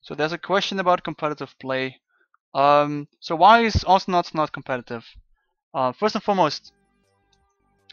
So there's a question about competitive play. So why is Awesomeness not competitive? First and foremost,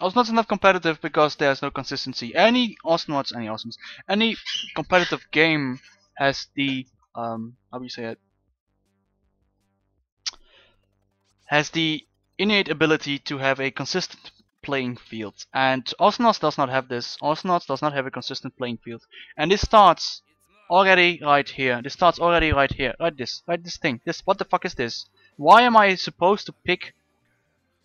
Awesomeness is not competitive because there's no consistency. Any Awesomeness, any competitive game has the how do you say it? Has the innate ability to have a consistent playing field, and Awesomeness does not have this. Awesomeness does not have a consistent playing field, and this starts already right here. This starts already right here. Right this thing. This, what the fuck is this? Why am I supposed to pick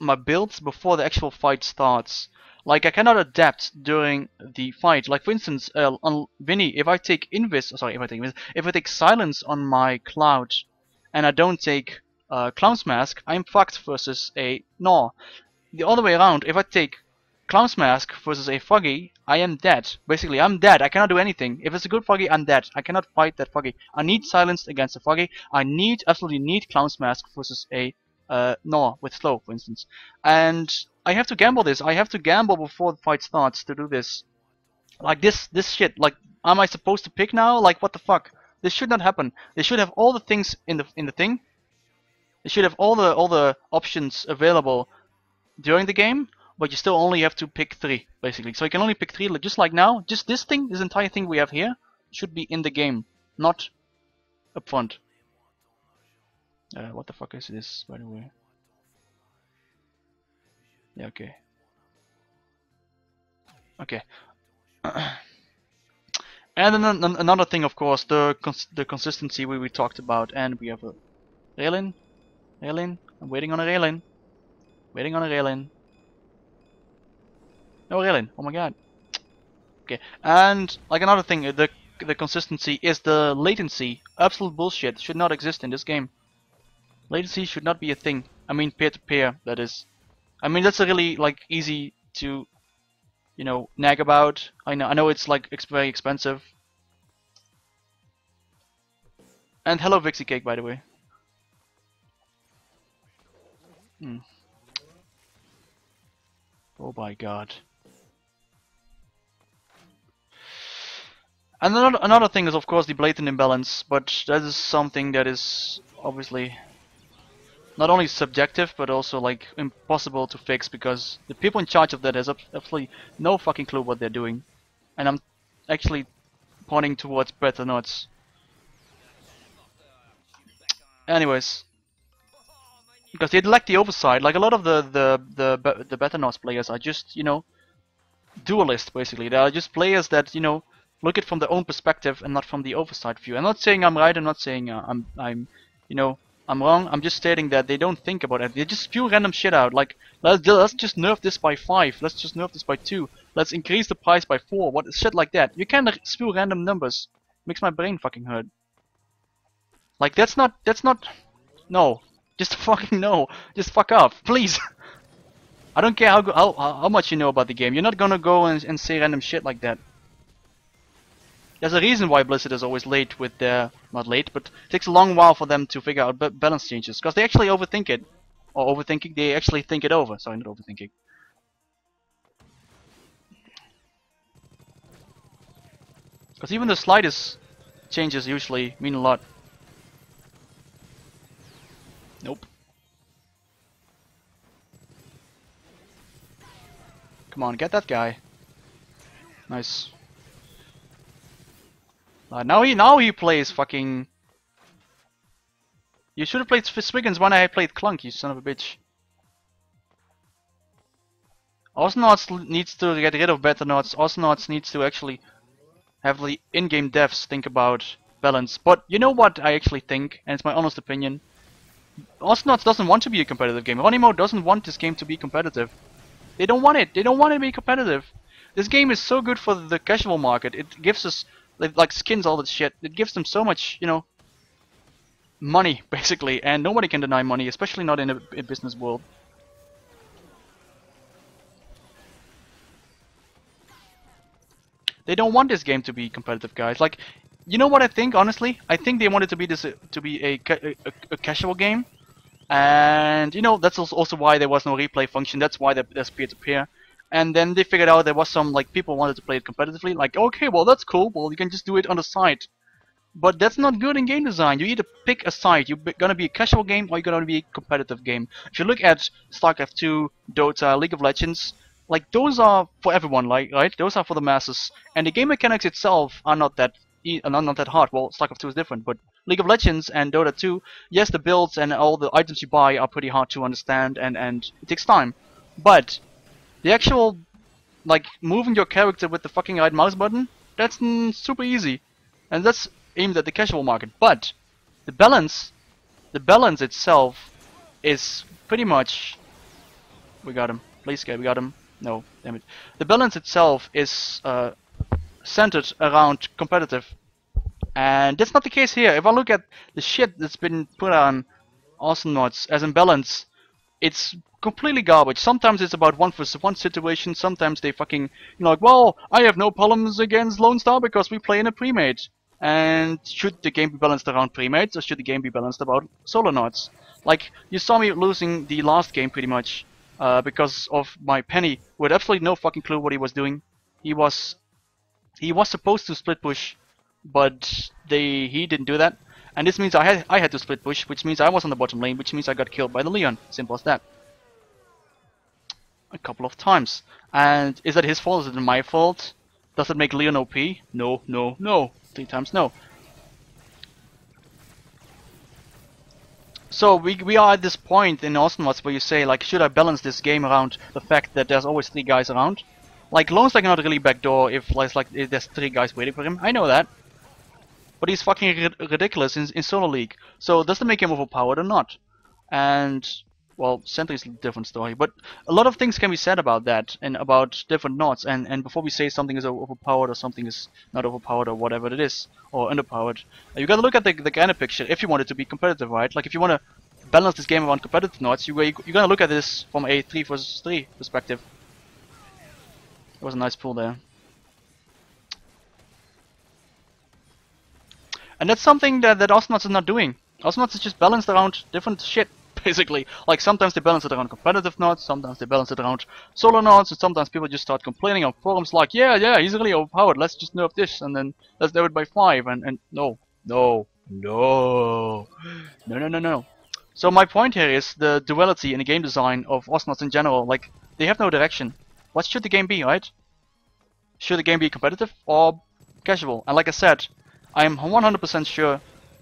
my builds before the actual fight starts? Like, I cannot adapt during the fight. Like, for instance, on Vinny, if I take if I take Silence on my Cloud, and I don't take Clown's Mask, I'm fucked versus a Gnaw. The other way around, if I take Clown's Mask versus a Foggy, I am dead. Basically, I'm dead. I cannot do anything. If it's a good Foggy, I'm dead. I cannot fight that Foggy. I need Silenced against a Foggy. I absolutely need Clown's Mask versus a Gnaw with Slow, for instance. And I have to gamble this. I have to gamble before the fight starts to do this. Like this shit. Like, am I supposed to pick now? Like, what the fuck? This should not happen. They should have all the things in the thing. They should have all the options available during the game, but you still only have to pick 3, basically. So you can only pick 3, just like now. Just this thing, this entire thing we have here, should be in the game, not up front. What the fuck is this, by the way? Yeah, okay. Okay. And then another thing, of course, the consistency we talked about, and we have a Raelin. I'm waiting on a Raelin. Waiting on a Raelin. No Raelin. Oh my god. Okay. And like another thing, the consistency is the latency. Absolute bullshit. Should not exist in this game. Latency should not be a thing. I mean, peer-to-peer, that is. I mean, that's a really like easy to, you know, nag about. I know it's like very expensive. And hello, Vixie Cake, by the way. Oh my god. And another thing is, of course, the blatant imbalance, but that is something that is obviously not only subjective, but also like impossible to fix, because the people in charge of that has absolutely no fucking clue what they're doing. And I'm actually pointing towards better notes. Anyways, because they lack the oversight. Like a lot of the better notes players are just, you know, dualist basically. They are just players that, you know, look at it from their own perspective and not from the oversight view. I'm not saying I'm right. I'm not saying I'm you know, I'm wrong. I'm just stating that they don't think about it. They just spew random shit out. Like, let's just nerf this by 5. Let's just nerf this by 2. Let's increase the price by 4. What shit like that? You can't spew random numbers. Makes my brain fucking hurt. Like, that's not. No, just fucking no. Just fuck off, please. I don't care how much you know about the game. You're not gonna go and say random shit like that. There's a reason why Blizzard is always late with their... not late, but it takes a long while for them to figure out balance changes. Because they actually overthink it. Or overthinking, they actually think it over. Sorry, not overthinking. Because even the slightest changes usually mean a lot. Nope. Come on, get that guy. Nice. Now he plays fucking... You should have played Swiggins when I played Clunk, you son of a bitch. Awesomeness needs to get rid of better nods. Awesomeness needs to actually have the in-game devs think about balance. But you know what I actually think, and it's my honest opinion. Awesomeness doesn't want to be a competitive game. Ronimo doesn't want this game to be competitive. They don't want it. They don't want it to be competitive. This game is so good for the casual market. It gives us like skins, all that shit. It gives them so much, you know, money basically, and nobody can deny money, especially not in a business world. They don't want this game to be competitive, guys. Like, you know what I think? Honestly, I think they wanted to be a casual game, and you know that's also why there was no replay function. That's why there's peer-to-peer. And then they figured out there was some, like, people wanted to play it competitively. Like, okay, well that's cool. Well, you can just do it on the side. But that's not good in game design. You either pick a side. You're gonna be a casual game or you're gonna be a competitive game. If you look at StarCraft 2, Dota, League of Legends, like those are for everyone, like right? Those are for the masses. And the game mechanics itself are not that not that hard. Well, StarCraft 2 is different, but League of Legends and Dota 2, yes, the builds and all the items you buy are pretty hard to understand, and it takes time. But the actual like moving your character with the fucking right mouse button, that's super easy, and that's aimed at the casual market. But the balance, itself is pretty much. We got him. Please, we got him. No, damn it. The balance itself is centered around competitive, and that's not the case here. If I look at the shit that's been put on Awesomeness as in balance, it's completely garbage. Sometimes it's about 1 versus 1 situation. Sometimes they fucking, like, well, I have no problems against Lone Star because we play in a pre-mate. And should the game be balanced around pre-mates, or should the game be balanced about solo nodes? Like, you saw me losing the last game pretty much because of my Penny, who had absolutely no fucking clue what he was doing. He was supposed to split push, but he didn't do that. And this means I had to split push, which means I was on the bottom lane, which means I got killed by the Leon. Simple as that. A couple of times. And is that his fault? Is it my fault? Does it make Leon OP? No, no, no. 3 times no. So we are at this point in Awesomeness where you say, like, should I balance this game around the fact that there's always 3 guys around? Like, Lone Star cannot really backdoor if if there's 3 guys waiting for him. I know that. But he's fucking ridiculous in solo league. So does that make him overpowered or not? And well, Sentry is a different story. But a lot of things can be said about that and about different nodes. And before we say something is overpowered or something is not overpowered or whatever it is, or underpowered, you gotta look at the kind of picture if you want it to be competitive, right? Like if you want to balance this game around competitive nodes, you're gonna look at this from a 3 versus 3 perspective. It was a nice pull there. And that's something that Awesomeness is not doing. Awesomeness is just balanced around different shit, basically. Like sometimes they balance it around competitive nodes, sometimes they balance it around solo nodes, and sometimes people just start complaining on forums like, yeah, he's really overpowered, let's just nerf this, and then let's nerf it by 5, and no. So my point here is the duality in the game design of Awesomeness in general. Like, they have no direction. What should the game be, right? Should the game be competitive or casual? And like I said, I am 100% sure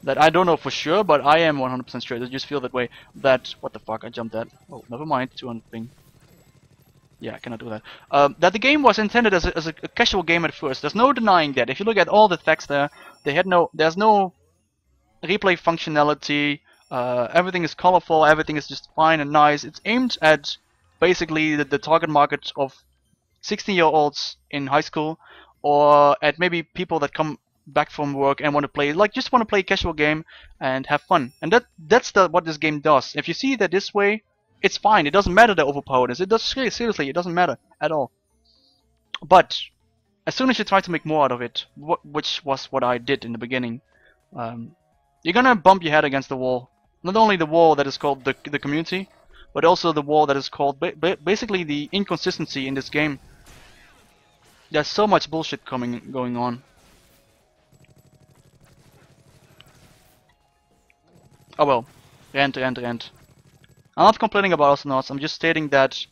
that I don't know for sure, but I am 100% sure. I just feel that way. That what the fuck? I jumped that. Oh, never mind. 200 ping. Yeah, I cannot do that. That the game was intended as a casual game at first. There's no denying that. If you look at all the text there, there's no replay functionality. Everything is colorful. Everything is just fine and nice. It's aimed at basically the target market of 16-year-olds in high school, or at maybe people that come back from work and want to play, just want to play a casual game and have fun. And that's what this game does. If you see that this way, it's fine. It doesn't matter the overpoweredness. It does seriously. It doesn't matter at all. But as soon as you try to make more out of it, which was what I did in the beginning, you're gonna bump your head against the wall. Not only the wall that is called the community, but also the wall that is called basically the inconsistency in this game. There's so much bullshit going on. Oh well, rant. I'm not complaining about Awesomeness, I'm just stating that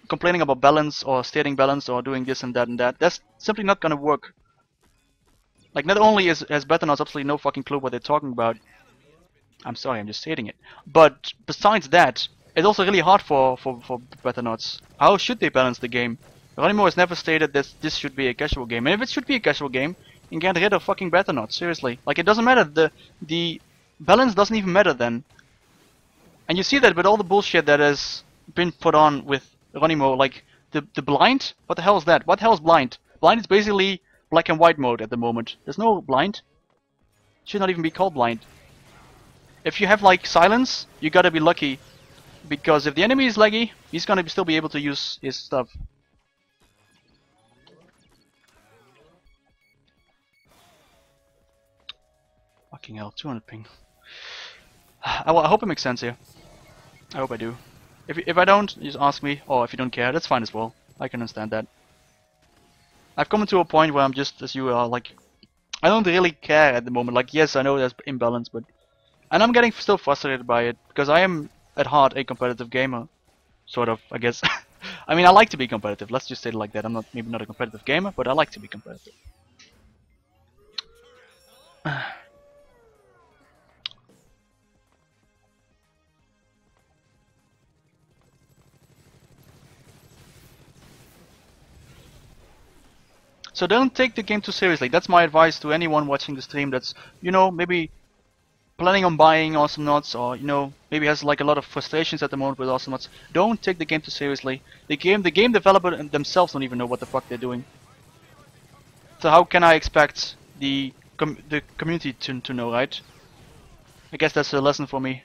complaining about balance or stating balance or doing this and that, that's simply not gonna work. Like, not only has Betanots absolutely no fucking clue what they're talking about, I'm sorry, I'm just stating it, but besides that, it's also really hard for Betanots. How should they balance the game? Geronimo has never stated that this should be a casual game, and if it should be a casual game, you can get rid of fucking Betanots, seriously. Like, it doesn't matter, the balance doesn't even matter then. And you see that with all the bullshit that has been put on with Geronimo, like the blind? What the hell is that? What the hell is blind? Blind is basically black and white mode at the moment. There's no blind. Should not even be called blind. If you have like silence, you gotta be lucky. Because if the enemy is laggy, he's gonna still be able to use his stuff. Fucking hell, 200 ping. I hope it makes sense here. I hope I do. If I don't, just ask me, or if you don't care, that's fine as well. I can understand that. I've come to a point where I'm just as you are, like, I don't really care at the moment. Like, yes, I know there's imbalance, but and I'm getting still frustrated by it because I am at heart a competitive gamer, sort of, I guess. I mean, I like to be competitive. Let's just say it like that. I'm not maybe not a competitive gamer, but I like to be competitive. So don't take the game too seriously. That's my advice to anyone watching the stream that's, you know, maybe planning on buying Awesomeness, or, you know, maybe has like a lot of frustrations at the moment with Awesomeness. Don't take the game too seriously. The game developer themselves don't even know what the fuck they're doing. So how can I expect the community to know, right? I guess that's a lesson for me.